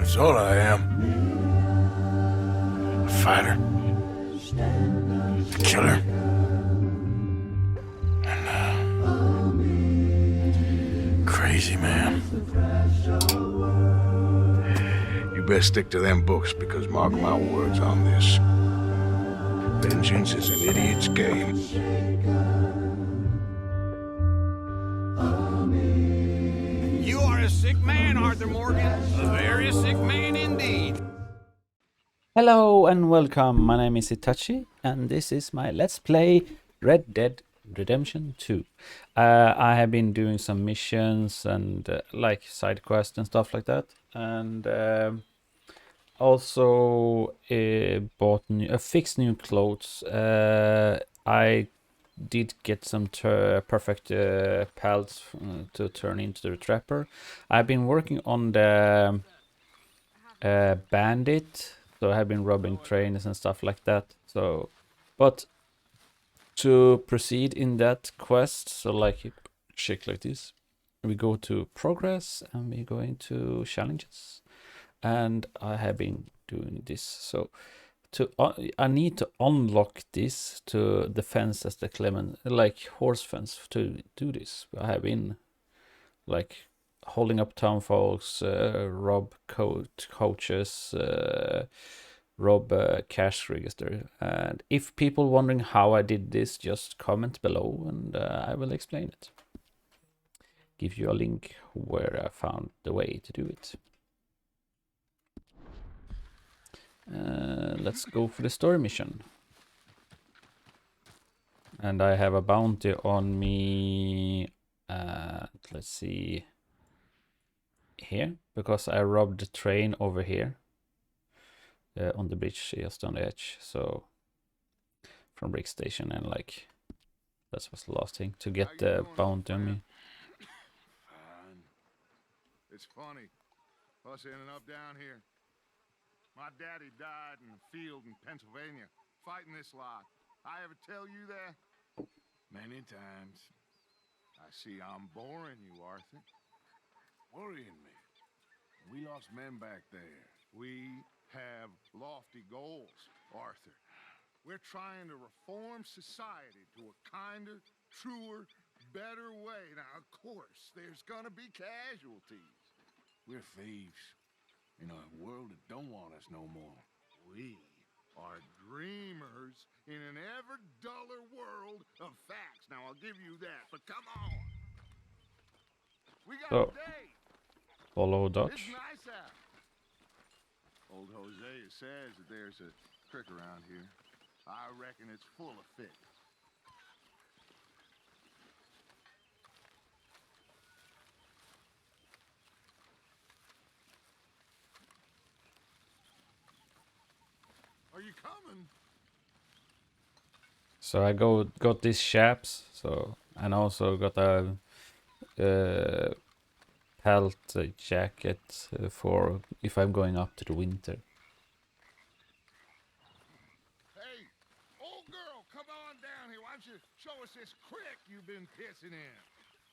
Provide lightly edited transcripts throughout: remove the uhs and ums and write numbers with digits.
That's all I am. A fighter. A killer. And, crazy man. You best stick to them books, because mark my words on this. Vengeance is an idiot's game. You are a sick man, Arthur Morgan. A very sick man indeed. Hello and welcome, my name is Itachi and this is my Let's Play Red Dead Redemption 2. I have been doing some missions and like side quests and stuff like that, and also bought fixed new clothes. I did get some perfect pelts to turn into the trapper. I've been working on the bandit. So I have been robbing trains and stuff like that. So, but to proceed in that quest, so like check like this, we go to progress and we go into challenges, and I have been doing this. So to I need to unlock this to the fence as the Clement, like horse fence, to do this. I have been like holding up town folks, rob coaches, rob cash register. And if people wondering how I did this, just comment below and I will explain it. Give you a link where I found the way to do it. Let's go for the story mission. And I have a bounty on me. Let's see. Here, because I robbed the train over here. On the bridge, just on the edge. So from Brick Station, and like that was the last thing to get the bounty on me. It's funny, us ending up down here. My daddy died in the field in Pennsylvania, fighting this lot. I ever tell you that? Many times. I see I'm boring you, Arthur. Worrying me. We lost men back there. We have lofty goals, Arthur. We're trying to reform society to a kinder, truer, better way. Now, of course, there's gonna be casualties. We're thieves in a world that don't want us no more. We are dreamers in an ever duller world of facts. Now, I'll give you that, but come on. We got a date. Follow Dutch. It's nice out. Old Hosea says that there's a creek around here. I reckon it's full of fish. Are you coming? So I got these chaps. So, and also got a pelt jacket for if I'm going up to the winter. Hey, old girl, come on down here. Why don't you show us this creek you've been pissing in?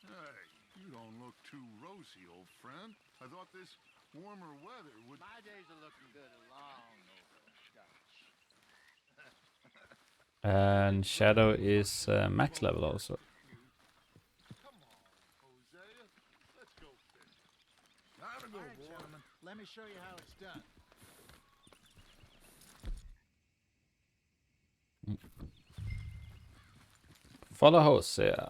Hey, you don't look too rosy, old friend. I thought this warmer weather would... My days are looking good along over Scotch. And Shadow is max level also. Come on, Hosea. Let's go fish. Time to go, All right, boy. gentlemen, let me show you how it's done. Follow Hosea.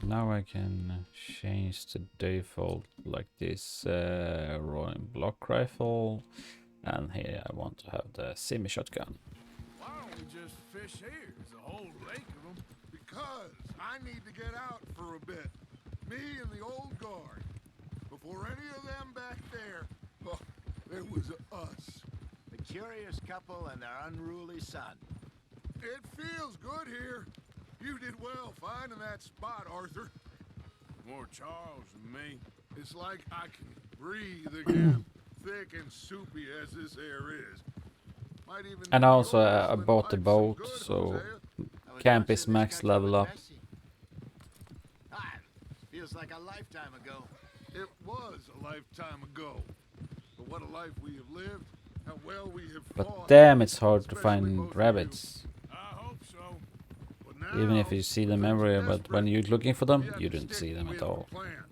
Now I can change the default like this, rolling block rifle, and here I want to have the semi-shotgun. Why don't we just fish here? There's a whole lake of them. Because I need to get out for a bit. Me and the old guard. Before any of them back there, oh, there was us. The curious couple and their unruly son. It feels good here. You did well finding that spot, Arthur. More Charles than me. It's like I can breathe again, thick and soupy as this air is. Might even And make also your I husband bought the pipe some boat, good, so Hosea. I was camp watching is this max guy level go up. messy. Feels like a lifetime ago. It was a lifetime ago. But what a life we have lived. How well we have But fought. damn, it's hard to Especially find both of rabbits. I hope so. But now, Even if you see them things are everywhere, but when desperate. you're looking for We them, have you to don't stick see them with at all. the plan.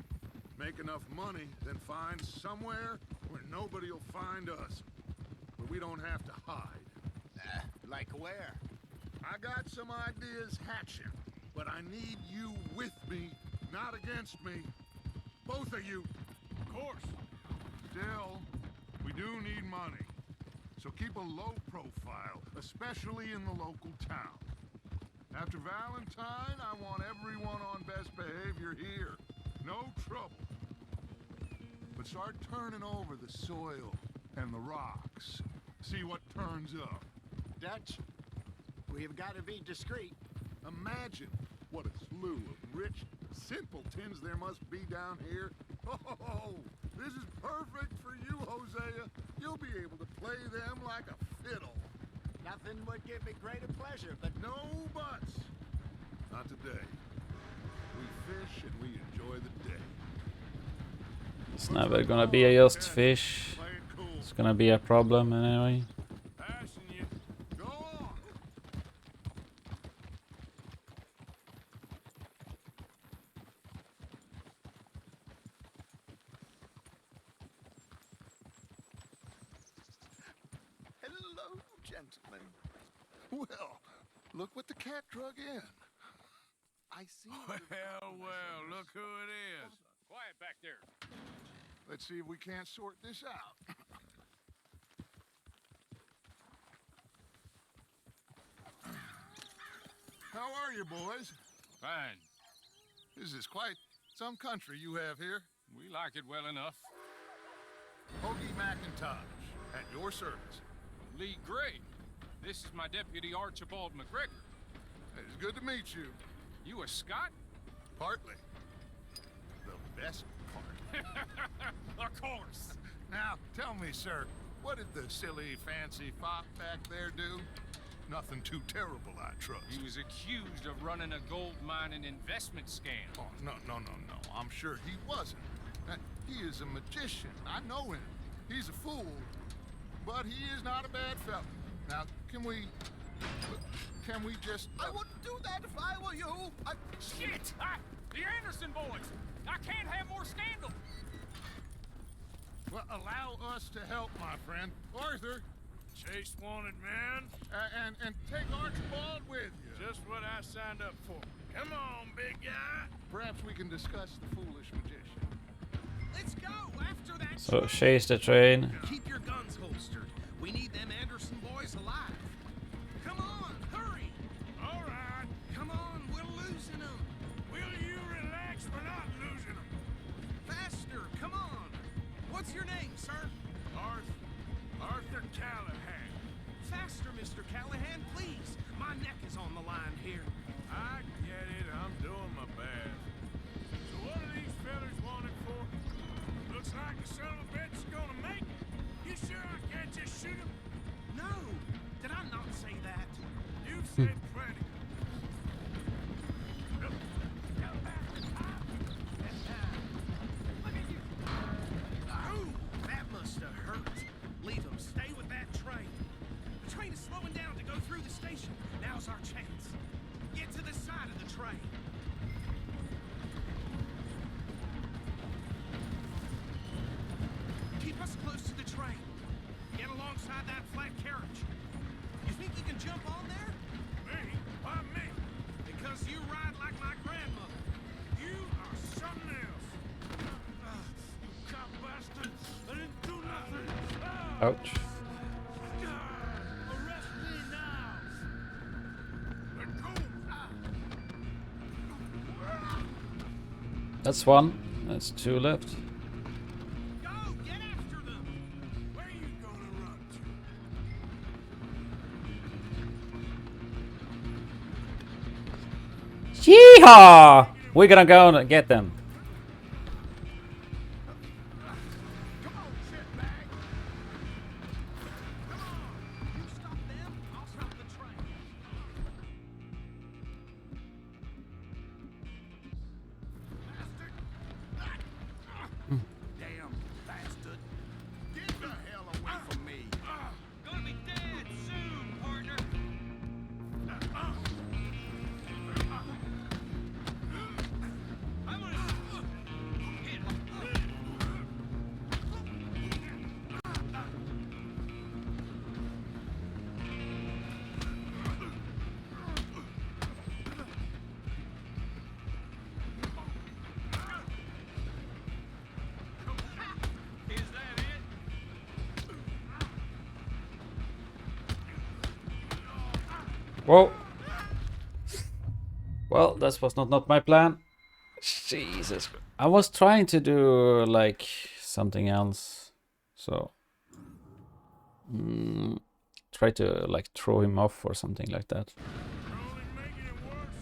Make enough money, then find somewhere where nobody will find us. Where we don't have to hide. Like where? I got some ideas hatching, but I need you with me, not against me. Both of you. Of course. Still, we do need money. So keep a low profile, especially in the local town. After Valentine, I want everyone on best behavior here. No trouble. But start turning over the soil and the rocks. See what turns up. Dutch, we've got to be discreet. Imagine what a slew of rich simpletons there must be down here. Oh, this is perfect for you, Hosea. You'll be able to play them like a fiddle. Nothing would give me greater pleasure, but No buts. Not today. We fish and we enjoy the day. It's never gonna be a just fish. Play it cool. It's gonna be a problem anyway. Passing you. Go on. hello, gentlemen. Well, look what the cat drug in. I see. Well, look who it is. Quiet back there. Let's see if we can't sort this out. How are you, boys? Fine. This is quite some country you have here. We like it well enough. Hoagie McIntosh, at your service. Lee Gray. This is my deputy Archibald McGregor. It's good to meet you. You a Scot? Partly. The best part. Of course. Now, tell me, sir, what did the silly, fancy fop back there do? Nothing too terrible, I trust. He was accused of running a gold mining investment scam. Oh, no. I'm sure he wasn't. He is a magician. I know him. He's a fool, but he is not a bad fellow. Now, can we just... I wouldn't do that if I were you. Shit! The Anderson boys! I can't have more scandal! Well, allow us to help, my friend. Arthur, Chase wanted man. and take Archibald with you. Just what I signed up for. Come on, big guy. Perhaps we can discuss the foolish magician. Let's go after that. So chase the train. Keep your guns holstered. We need them Anderson boys alive. Come on, hurry. All right. Come on, we're losing them. Will you relax? We're not losing them. Faster, come on. What's your name, sir? Arthur Callahan. Faster, Mr. Callahan, please. My neck is on the line here. I get it. I'm doing my best. So what are these fellas wanted for? Looks like the son of a bitch is gonna make it. You sure I can't just shoot him? No, did I not say that? You've said plenty. Oh, that must have hurt. Leave them. Stay with that train. The train is slowing down to go through the station. Now's our chance. Get to the side of the train. Keep us close to the train. Get alongside that flat carriage. You think you can jump on there? Me? Why me? Because you ride like my grandmother. You are something else. You cop bastard. I didn't do nothing. Ouch. Arrest me now. Let go. That's one. That's two left. Go! Get after them! Where you gonna run to? Yeehaw! We're gonna go and get them. Come on, shitbag! Come on! You stop Whoa. Well, that was not my plan. Jesus. I was trying to do like something else. So try to like throw him off or something like that. Only making it worse.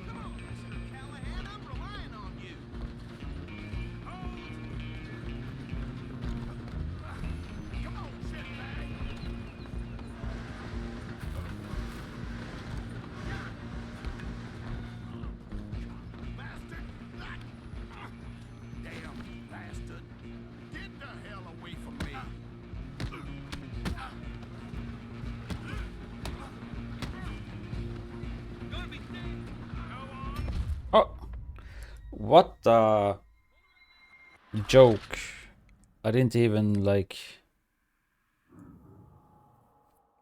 Come on, Mr. Callahan, I'm relying on you. Come on, shitbag. Bastard! Damn bastard! Get the hell away from me! Gonna be dead. Go on. Oh. What the joke. I didn't even like.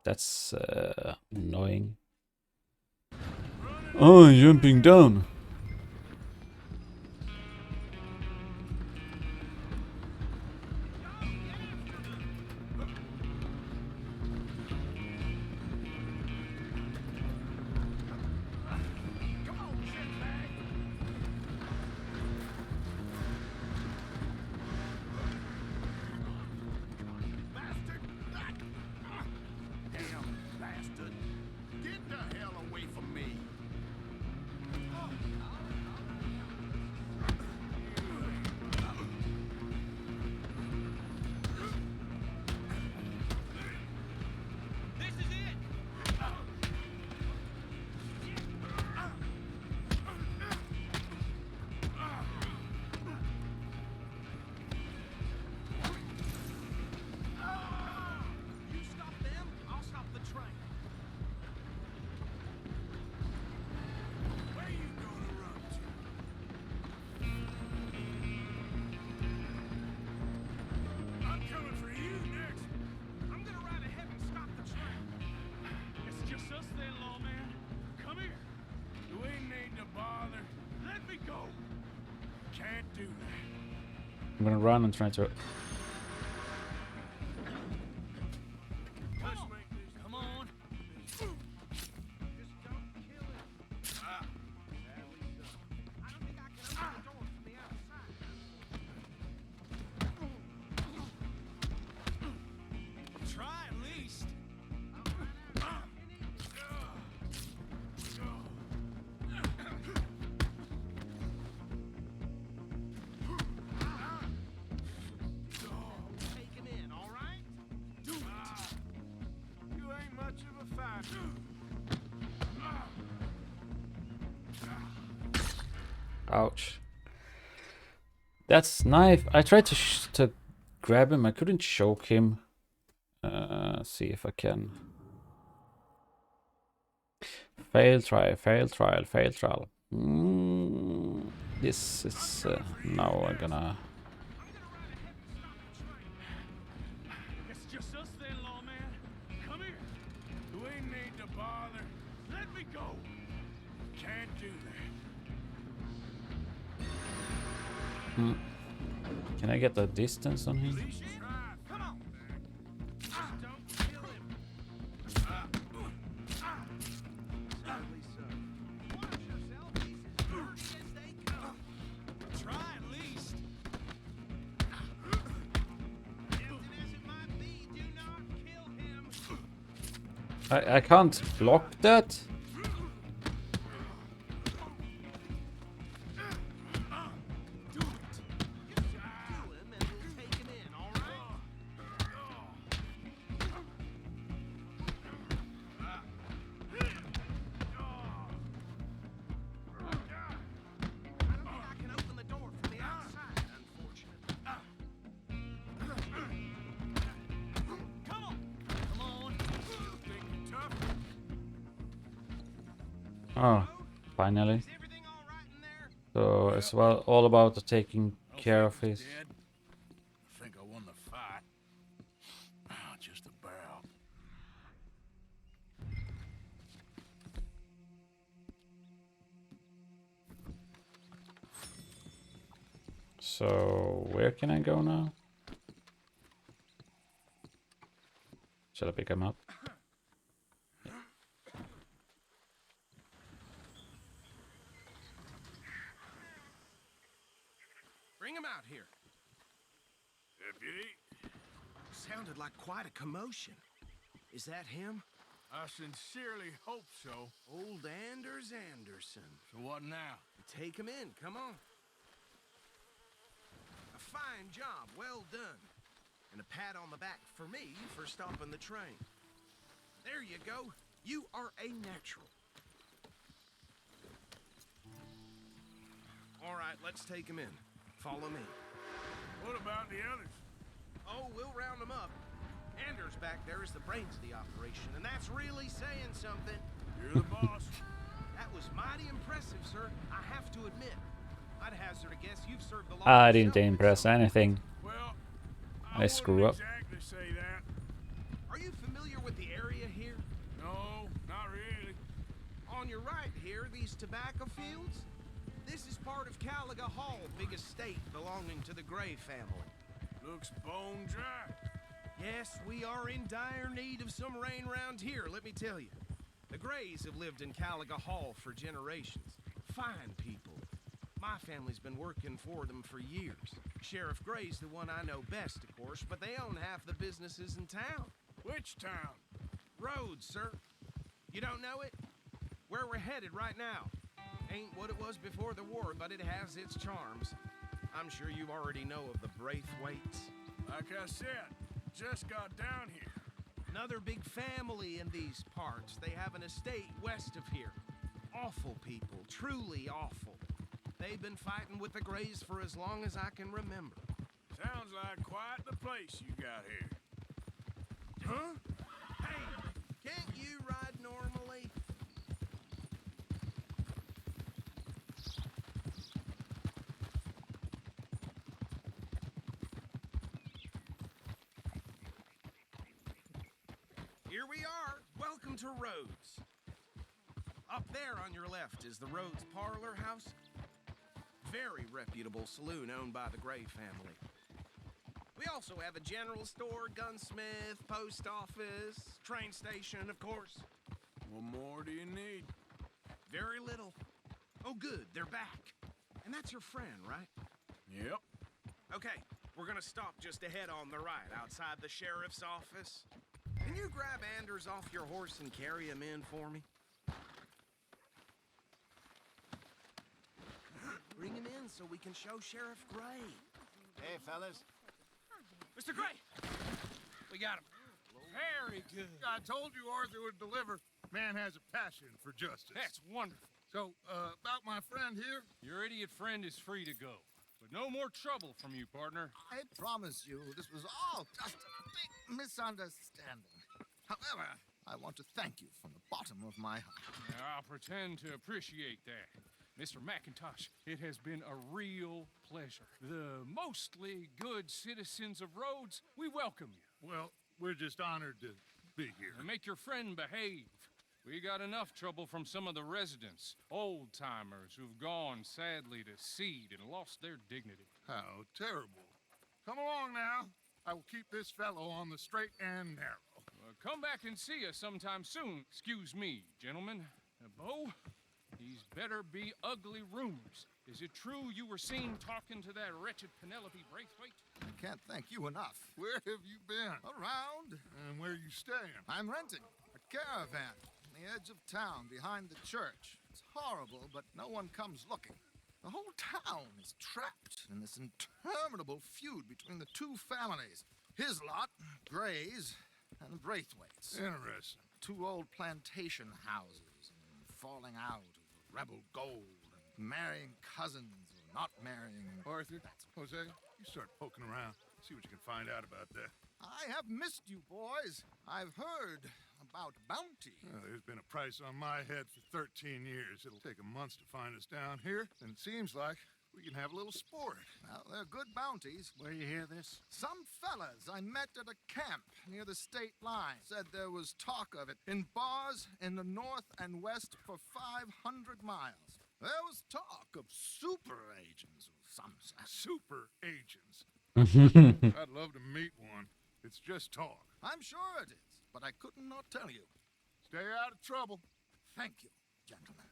That's annoying. Oh, jumping down. Come on, shitbag. Bastard! Damn bastard! Get the hell away from me! This is it! You stop them, I'll stop the train. Where you gonna run to? I'm coming for you next. I'm gonna ride ahead and stop the train. It's just us then, lawman. Come here. You ain't need to bother. Let me go. Can't do that. I'm gonna run and try to. Let's make this. Come on. Just don't kill him. I don't think I can open the door from the outside. Try at least. Take him in, all right? Do it. You ain't much of a fighter. Ouch. That's knife. I tried to grab him. I couldn't choke him. See if I can. Fail trial, fail trial, fail trial. This is now I'm gonna. It's just us then, lawman. Come here. You ain't need to bother. Let me go. Can't do that. Can I get the distance on him? Least try. Come on. Just don't kill him. Slowly, sir. Watch yourself. He's as dirty as they come. Try at least. Tempting as it might be, do not kill him. I can't block that. Do it. Kill him and we'll take him in, all right? I don't think I can open the door from the outside, unfortunately. Come on. Come on. Think you're tough? Oh, finally. Is everything all right in there? So it's all about taking care of his. Dead. I think I won the fight. Just about. So where can I go now? Shall I pick him up? Bring him out here. Deputy, Sounded like quite a commotion. Is that him? I sincerely hope so. Old Anders Anderson. So what now? Take him in, come on. A fine job, well done. And a pat on the back for me for stopping the train. There you go. You are a natural. All right, let's take him in. Follow me. What about the others? Oh, we'll round them up. Anders back there is the brains of the operation, and that's really saying something. You're the boss. That was mighty impressive, sir. I have to admit. I'd hazard a guess you've served the law. I didn't yourself, impress so- anything. Well, I screw up. Exactly say that. Are you familiar with the area here? No, not really. On your right here, these tobacco fields? This is part of Caliga Hall, big estate belonging to the Gray family. Looks bone dry. Yes, we are in dire need of some rain round here, let me tell you. The Grays have lived in Caliga Hall for generations. Fine people. My family's been working for them for years. Sheriff Gray's the one I know best, of course, but they own half the businesses in town. Which town? Rhodes, sir. You don't know it? Where we're headed right now. Ain't what it was before the war, but it has its charms. I'm sure you already know of the Braithwaites. Like I said, just got down here. Another big family in these parts. They have an estate west of here. Awful people, truly awful. They've been fighting with the Grays for as long as I can remember. Sounds like quite the place you got here. Huh? Hey, can't you ride normally? Here we are. Welcome to Rhodes. Up there on your left is the Rhodes Parlor House. Very reputable saloon owned by the Gray family. We also have a general store, gunsmith, post office, train station, of course. What more do you need? Very little. Oh, good, they're back. And that's your friend, right? Yep. Okay, we're gonna stop just ahead on the right, outside the sheriff's office. Can you grab Anders off your horse and carry him in for me? Bring him in so we can show Sheriff Gray. Hey, fellas. Mr. Gray! We got him. Very good. I told you Arthur would deliver. Man has a passion for justice. That's wonderful. So, about my friend here, Your idiot friend is free to go. But no more trouble from you, partner. I promise you this was all just a big misunderstanding. However, I want to thank you from the bottom of my heart. Now, I'll pretend to appreciate that. Mr. McIntosh, it has been a real pleasure. The mostly good citizens of Rhodes, we welcome you. well, we're just honored to be here. And make your friend behave. We got enough trouble from some of the residents, old-timers who've gone, sadly, to seed and lost their dignity. How terrible. Come along now. I will keep this fellow on the straight and narrow. Come back and see us sometime soon. Excuse me, gentlemen. Bo, these better be ugly rumors. Is it true you were seen talking to that wretched Penelope Braithwaite? I can't thank you enough. Where have you been? Around, And where are you staying? I'm renting a caravan on the edge of town behind the church. It's horrible, but no one comes looking. The whole town is trapped in this interminable feud between the two families. His lot, Gray's, and the Braithwaites. Interesting. Two old plantation houses and falling out of rebel gold and marrying cousins or not marrying. Arthur, Jose, you start poking around. See what you can find out about that. I have missed you, boys. I've heard about bounty. Well, there's been a price on my head for 13 years. It'll take a month to find us down here, and it seems like we can have a little sport. Well, they're good bounties. Where you hear this? Some fellas I met at a camp near the state line said there was talk of it in bars in the north and west for 500 miles. There was talk of super agents of some sort. Super agents. I'd love to meet one. It's just talk. I'm sure it is. but I couldn't not tell you. Stay out of trouble. Thank you, gentlemen.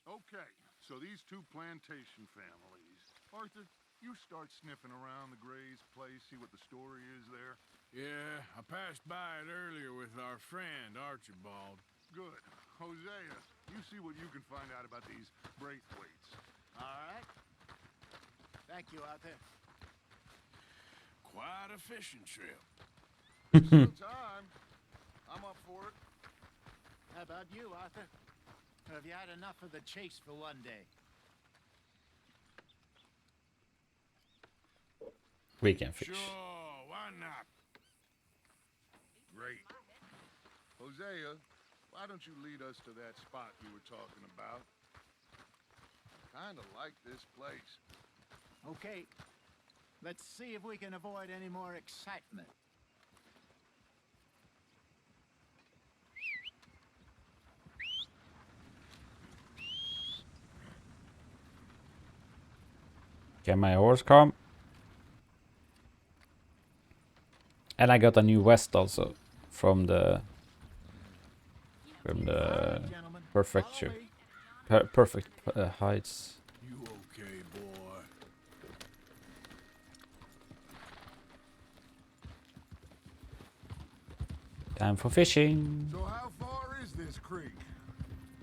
Okay, so these two plantation families. Arthur, you start sniffing around the Gray's place, see what the story is there. Yeah, I passed by it earlier with our friend, Archibald. Good. Hosea, you see what you can find out about these Braithwaites. All right. Thank you, Arthur. Quite a fishing trip. Still time. I'm up for it. How about you, Arthur? Or have you had enough of the chase for one day? We can fish. Sure, why not? Great. Hosea, why don't you lead us to that spot you were talking about? Kinda like this place. Okay. Let's see if we can avoid any more excitement. Can my horse come? And I got a new vest also from the Gentlemen, prefecture. follow me. Perfect heights. You okay, boy? Time for fishing. So how far is this creek?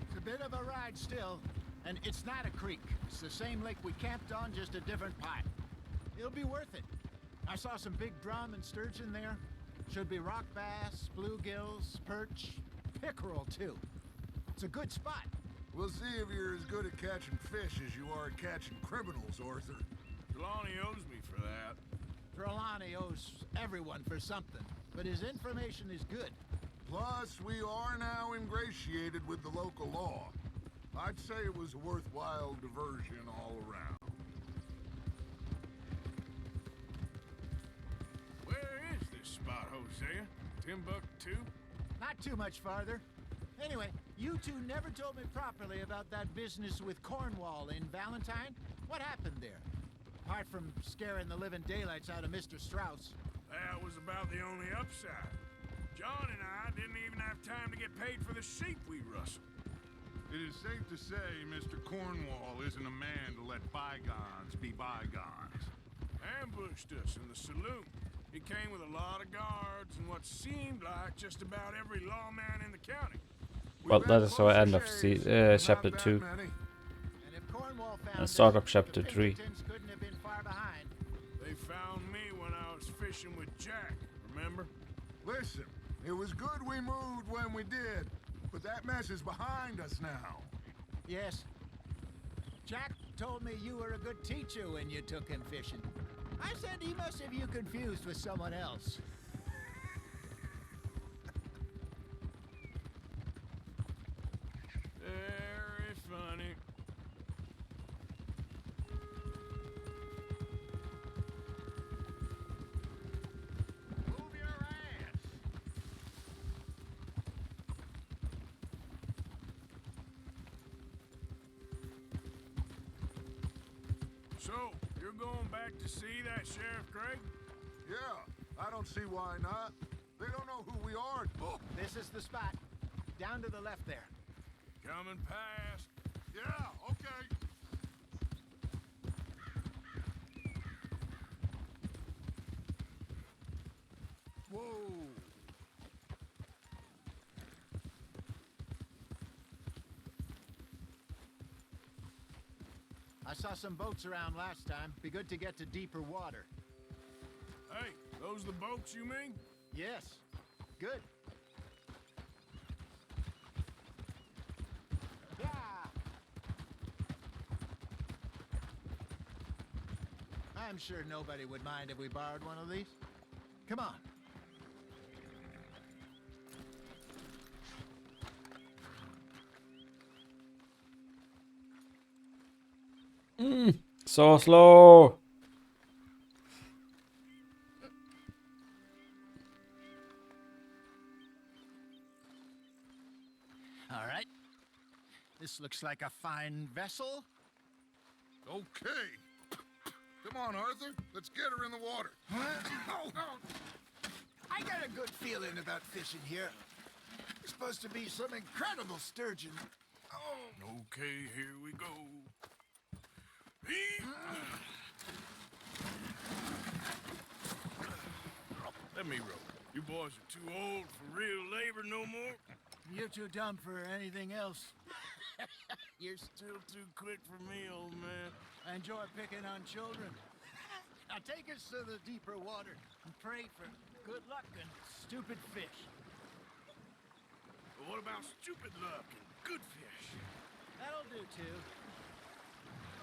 It's a bit of a ride still, and it's not a creek. It's the same lake we camped on, just a different part. It'll be worth it. I saw some big drum and sturgeon there. Should be rock bass, bluegills, perch, pickerel too. It's a good spot. We'll see if you're as good at catching fish as you are at catching criminals, Arthur. Trelawney owes me for that. Trelawney owes everyone for something, but his information is good. Plus, we are now ingratiated with the local law. I'd say it was a worthwhile diversion all around. Where is this spot, Hosea? Timbuktu? Not too much farther. Anyway, you two never told me properly about that business with Cornwall in Valentine. What happened there? Apart from scaring the living daylights out of Mr. Strauss. That was about the only upside. John and I didn't even have time to get paid for the sheep we rustled. It is safe to say Mr. Cornwall isn't a man to let bygones be bygones. Ambushed us in the saloon. He came with a lot of guards and what seemed like just about every lawman in the county. Well, that is our end of chapter 2 And if Cornwall found and start us, of chapter the 3. Pinkertons couldn't have been far behind. They found me when I was fishing with Jack, remember? Listen, it was good we moved when we did, but that mess is behind us now. Yes. Jack told me you were a good teacher when you took him fishing. I said he must have you confused with someone else. Very funny. Move your ass. So, you're going back to see that Sheriff Gregg? Yeah, I don't see why not. They don't know who we are. Oh, This is the spot. Down to the left there. Coming past. yeah, okay. Whoa. I saw some boats around last time. Be good to get to deeper water. Hey, those the boats you mean? Yes. Good. Yeah. I'm sure nobody would mind if we borrowed one of these. Come on. So slow. All right. This looks like a fine vessel. Okay. Come on, Arthur. Let's get her in the water. I got a good feeling about fishing here. There's supposed to be some incredible sturgeon. Okay, here we go. Let me row. You boys are too old for real labor no more. You're too dumb for anything else. You're still too quick for me, old man. I enjoy picking on children. Now take us to the deeper water and pray for good luck and stupid fish. But what about stupid luck and good fish? That'll do too.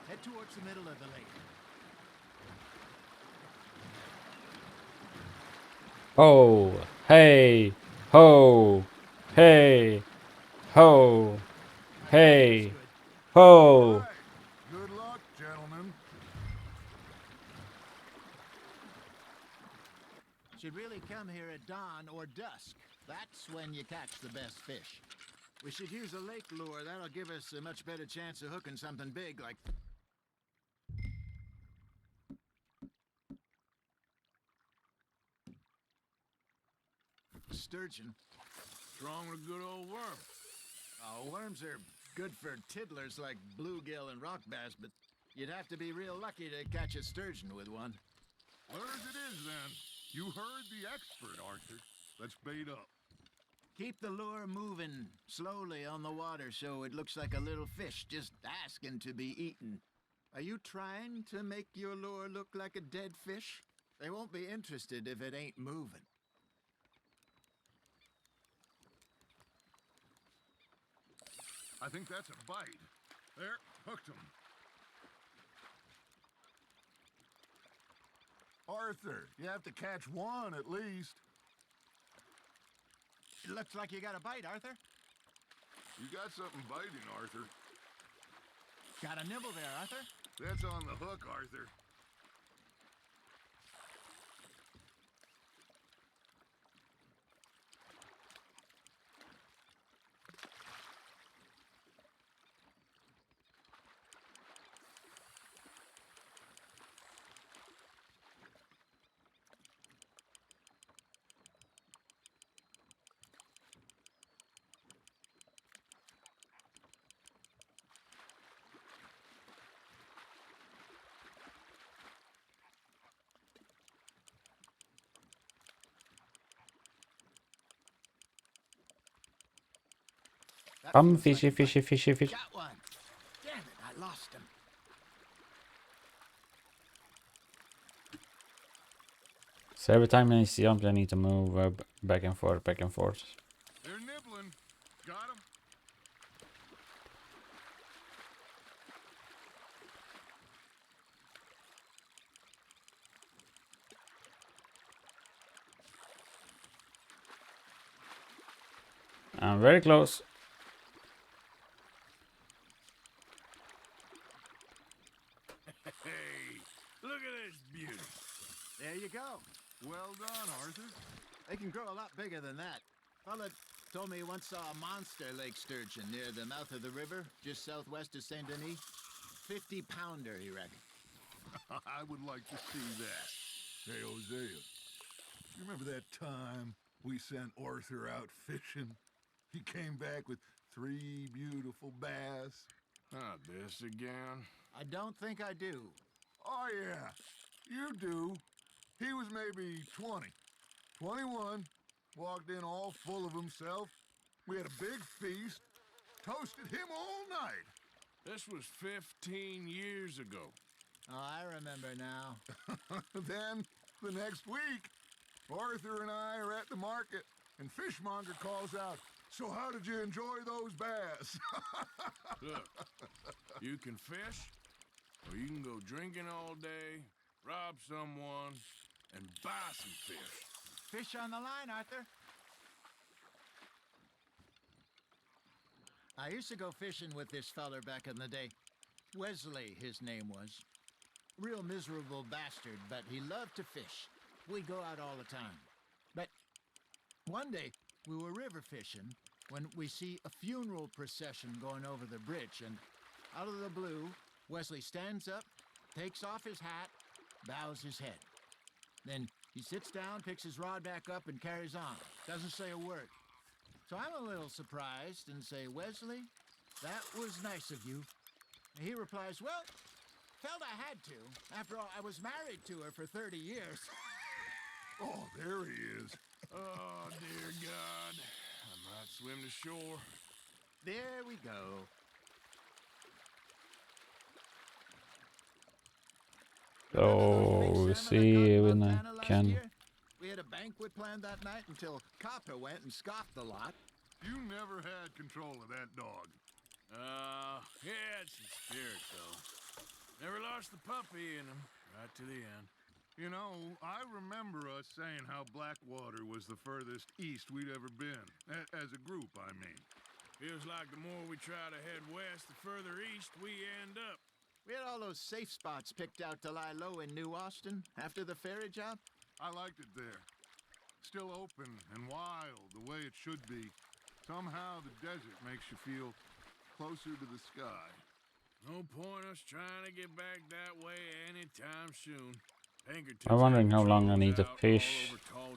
Head towards the middle of the lake. Ho, hey, ho, hey, ho, hey, ho. Right. Good luck, gentlemen. Should really come here at dawn or dusk. That's when you catch the best fish. We should use a lake lure. That'll give us a much better chance of hooking something big like... sturgeon. Strong with a good old worm. Oh, worms are good for tiddlers like bluegill and rock bass, but you'd have to be real lucky to catch a sturgeon with one. Where's it is, then? You heard the expert, Arthur. Let's bait up. Keep the lure moving slowly on the water so it looks like a little fish just asking to be eaten. Are you trying to make your lure look like a dead fish? They won't be interested if it ain't moving. I think that's a bite. There, hooked him. Arthur, you have to catch one at least. It looks like you got a bite, Arthur. You got something biting, Arthur. Got a nibble there, Arthur. That's on the hook, Arthur. Come, fishy, fishy, fishy, fish. Got one. Damn it, I lost him. So every time I see him, I need to move back and forth, back and forth. They're nibbling. Got him. I'm very close. Hey, look at this beauty. There you go. Well done, Arthur. They can grow a lot bigger than that. Fella told me he once saw a monster lake sturgeon near the mouth of the river, just southwest of Saint Denis. 50-pounder, he reckoned. I would like to see that. Hey, Hosea, you remember that time we sent Arthur out fishing? He came back with 3 beautiful bass. Not this again. I don't think I do. Oh, yeah, you do. He was maybe 20, 21, walked in all full of himself. We had a big feast, toasted him all night. This was 15 years ago. Oh, I remember now. Then, the next week, Arthur and I are at the market, and Fishmonger calls out, "So how did you enjoy those bass?" Look, you can fish, or you can go drinking all day, rob someone, and buy some fish. Fish on the line, Arthur. I used to go fishing with this feller back in the day. Wesley, his name was. Real miserable bastard, but he loved to fish. We'd go out all the time. But one day, we were river fishing when we see a funeral procession going over the bridge, and out of the blue, Wesley stands up, takes off his hat, bows his head. Then he sits down, picks his rod back up, and carries on. Doesn't say a word. So I'm a little surprised and say, Wesley, that was nice of you. And he replies, well, felt I had to. After all, I was married to her for 30 years. Oh, there he is. Oh, dear God. I might swim to shore. There we go. So we see when I can. We had a banquet planned that night until Copper went and scoffed the lot. You never had control of that dog. Yeah, it's his spirit, though. Never lost the puppy in him, right to the end. You know, I remember us saying how Blackwater was the furthest east we'd ever been. As a group, I mean. Feels like the more we try to head west, the further east we end up. We had all those safe spots picked out to lie low in New Austin after the ferry job. I liked it there. Still open and wild, the way it should be. Somehow the desert makes you feel closer to the sky. No point us trying to get back that way anytime soon. I'm wondering how long I need to fish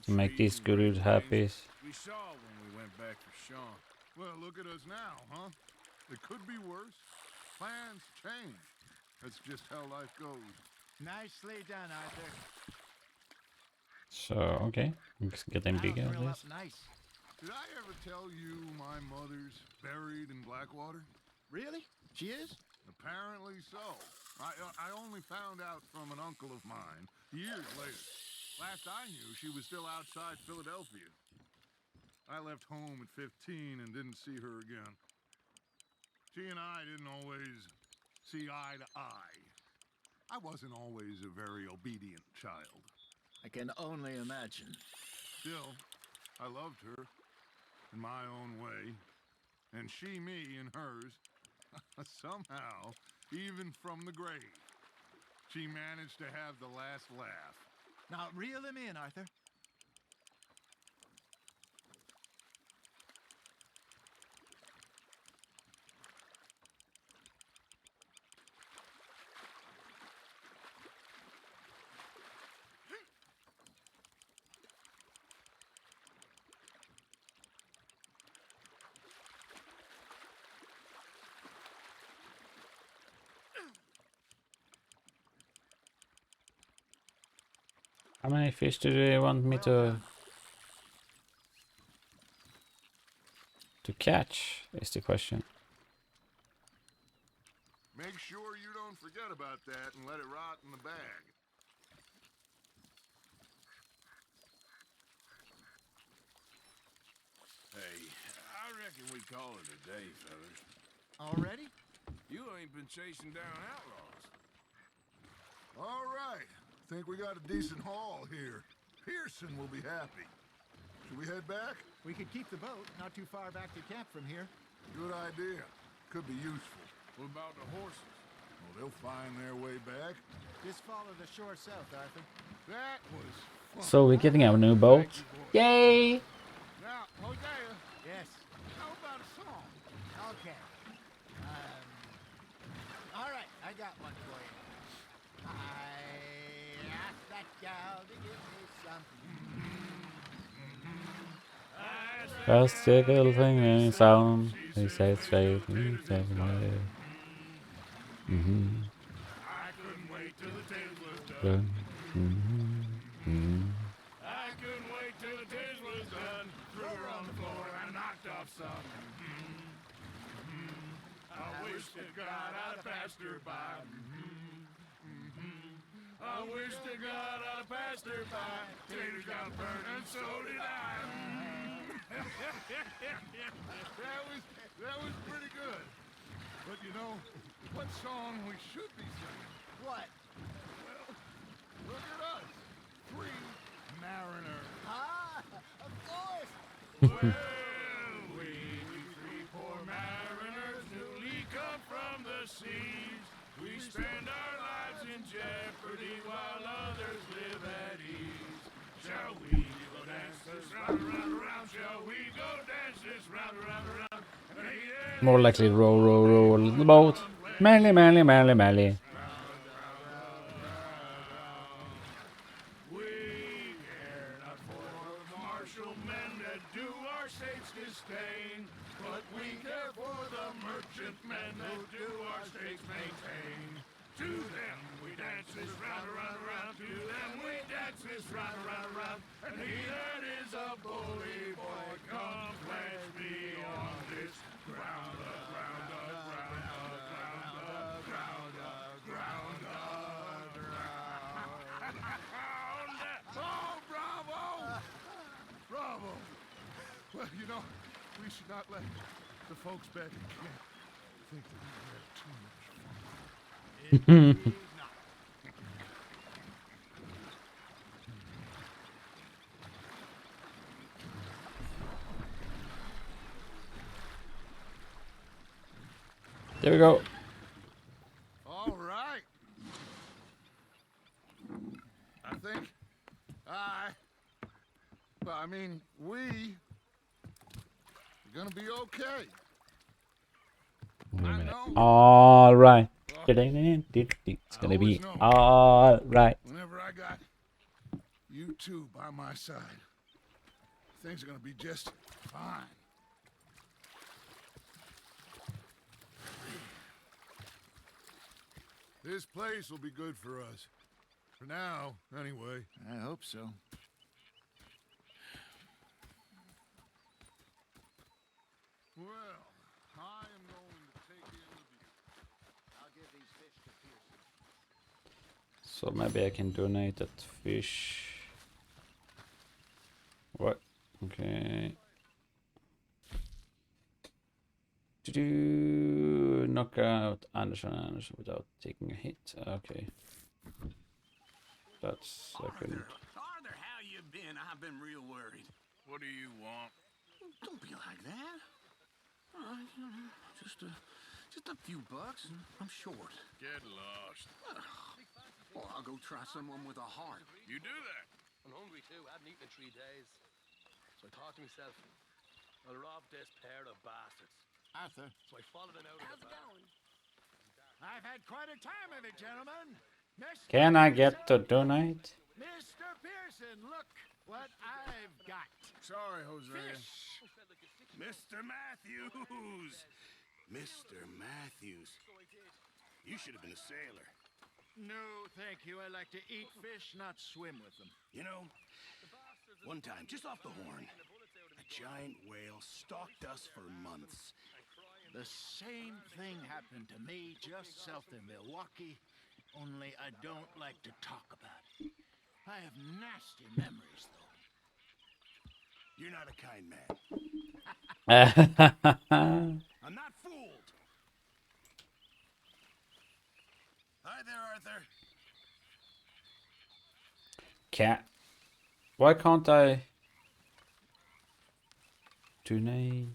to make these gurus happy. We saw when we went back for Sean. Well, look at us now, huh? It could be worse. Plans change. That's just how life goes. Nicely done, Arthur. So, okay. It's getting bigger at least. Nice. Did I ever tell you my mother's buried in Blackwater? Really? She is? Apparently so. I only found out from an uncle of mine years later. Last I knew, she was still outside Philadelphia. I left home at 15 and didn't see her again. She and I didn't always see eye to eye. I wasn't always a very obedient child. I can only imagine. Still, I loved her in my own way, and she me in hers. Somehow, even from the grave, she managed to have the last laugh. Now, reel him in, Arthur. How many fish do they want me to catch is the question. Make sure you don't forget about that and let it rot in the bag. Hey, I reckon we call it a day, fellas. Already? You ain't been chasing down outlaws. All right. Think we got a decent haul here. Pearson will be happy. Should we head back? We could keep the boat not too far back to camp from here. Good idea. Could be useful. What about the horses? Well, they'll find their way back. Just follow the shore south, Arthur. That was fun. So we're getting our new boat. Yay! Now, Hosea, Yes. how about a song? Okay. All right, I got one for you. I asked that gal to give me something. First tickle thing sound. He said straight into my ear. I couldn't wait till the tales was done. I couldn't wait till the tales was done. Threw her on the floor and knocked off some. I wish to God I'd passed her by. I wish to God I'd passed her by. Taters got burned and so did I. That was pretty good. But you know, what song we should be singing? What? Well, look at us. Three mariners. Ah, of course. Well, we three poor mariners newly come from the seas. We spend our lives in jeopardy while others live at ease. Shall we go dance this round, round, round? Shall we go dance this round, round, round? More likely row the boat. Well, Merrily, merrily, merrily, merrily. We care not for martial men that do our state's disdain, but we care for the merchant men that do our state's maintain. To them we dance this round, around, around. To them we dance this round, around, around. And he that is a bully boy come pledge beyond this ground, ground, ground, ground, ground, ground, ground. Oh, bravo! Bravo! Well, you know, we should not let the folks back in camp think that we had too much fun. There we go. All right. I think I mean, we are gonna be okay. Wait a I minute. know. All right. It's gonna be know. all right. Whenever I got you two by my side, things are gonna be just fine. This place will be good for us. For now, anyway. I hope so. Well, I am going to take in the view. I'll give these fish to Pearson. So maybe I can donate that fish. What? Okay. To do knock out Anderson without taking a hit. Okay. That's I couldn't. Arthur, how you been? I've been real worried. What do you want? Don't be like that. Just a few bucks, and I'm short. Get lost. Well, I'll go try someone with a heart. You do that. I'm hungry too. I haven't eaten in 3 days. So I thought to myself, I'll rob this pair of bastards. Arthur, So I followed them out of the bar. I've had quite a time of it, gentlemen. Mr. Can I get to Pearson, donate? Mr. Pearson, look what I've got. Sorry, Jose. Fish. Mr. Matthews! Mr. Matthews. You should have been a sailor. No, thank you. I like to eat fish, not swim with them. You know, one time, just off the Horn, a giant whale stalked us for months. The same thing happened to me just south of Milwaukee, only I don't like to talk about it. I have nasty memories, though. You're not a kind man. I'm not fooled. Hi there, Arthur. Why can't I donate?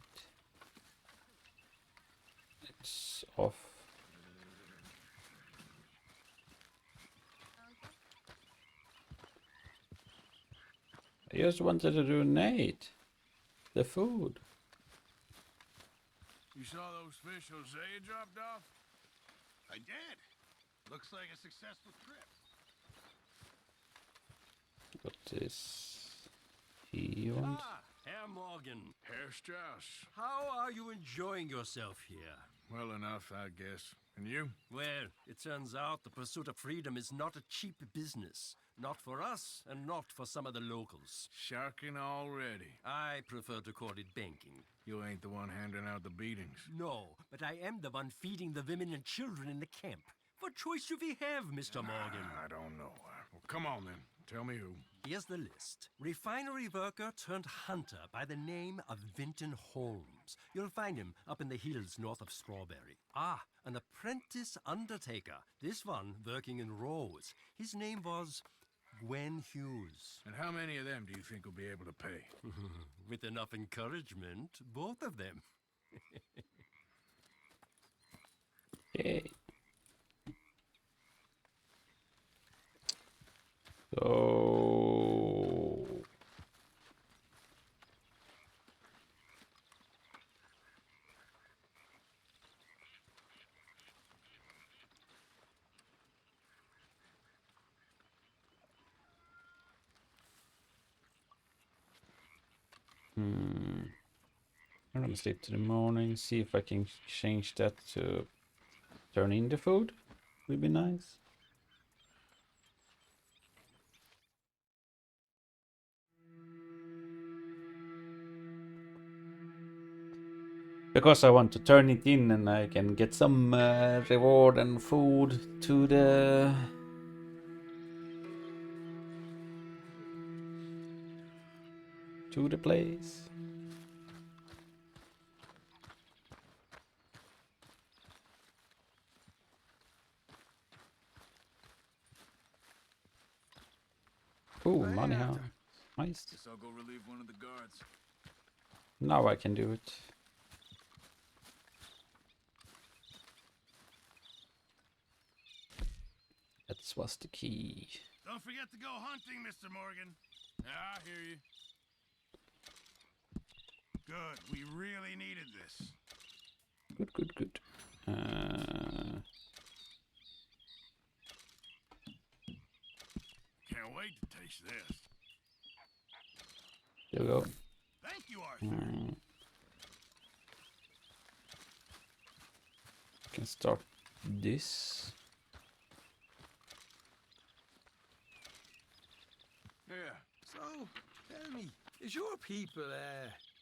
It's off. I just wanted to donate the food. You saw those fish Hosea dropped off? I did. Looks like a successful trip. What is he want? Ah, Herr Morgan. Herr Strauss. How are you enjoying yourself here? Well enough, I guess. And you? Well, it turns out the pursuit of freedom is not a cheap business. Not for us, and not for some of the locals. Sharking already. I prefer to call it banking. You ain't the one handing out the beatings. No, but I am the one feeding the women and children in the camp. What choice do we have, Mr. Morgan? I don't know. Well, come on then. Tell me who. Here's the list. Refinery worker turned hunter by the name of Vinton Holmes. You'll find him up in the hills north of Strawberry. Ah, an apprentice undertaker. This one working in Rhodes. His name was Gwen Hughes. And how many of them do you think will be able to pay? With enough encouragement, both of them. Yay. So I'm gonna sleep to the morning, see if I can change that to turn in the food. Would be nice. Because I want to turn it in and I can get some reward and food to the place. Oh, money hound. Nice. Guess I'll go relieve one of the guards. Now I can do it. That was the key. Don't forget to go hunting, Mr. Morgan. I hear you. Good. We really needed this. Good. Can't wait to taste this. There we go. Thank you, Arthur. Can start this. Yeah. So, tell me, is your people,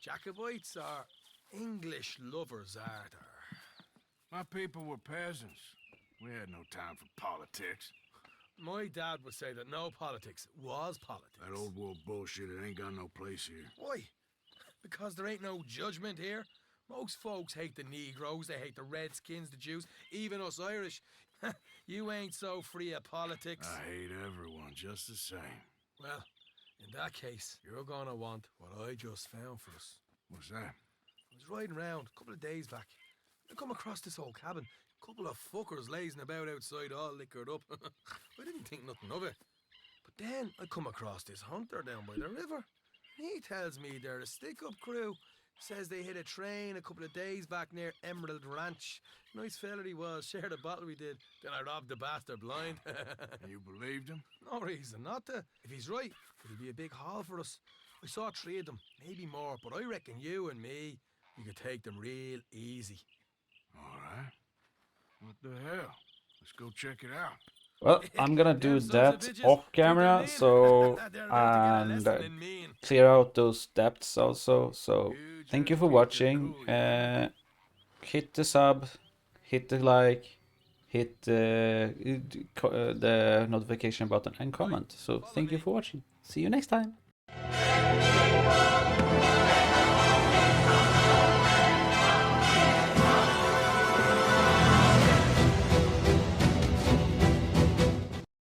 Jacobites or English lovers, are there? My people were peasants. We had no time for politics. My dad would say that no politics was politics. That old world bullshit, it ain't got no place here. Why? Because there ain't no judgment here. Most folks hate the Negroes, they hate the Redskins, the Jews, even us Irish. You ain't so free of politics. I hate everyone just the same. Well, in that case, you're gonna want what I just found for us. What's that? I was riding around a couple of days back. I come across this old cabin. Couple of fuckers lazing about outside all liquored up. I didn't think nothing of it. But then I come across this hunter down by the river. He tells me they're a stick-up crew. Says they hit a train a couple of days back near Emerald Ranch. Nice fella he was, shared a bottle we did. Then I robbed the bastard blind. You believed him? No reason not to. If he's right, it'll be a big haul for us. I saw 3 of them, maybe more, but I reckon you and me, we could take them real easy. All right. What the hell? Let's go check it out. Well, I'm gonna do that off camera, so and clear out those depths also. So thank you for watching. Hit the sub, hit the like, hit the notification button and comment. So thank you for watching. See you next time.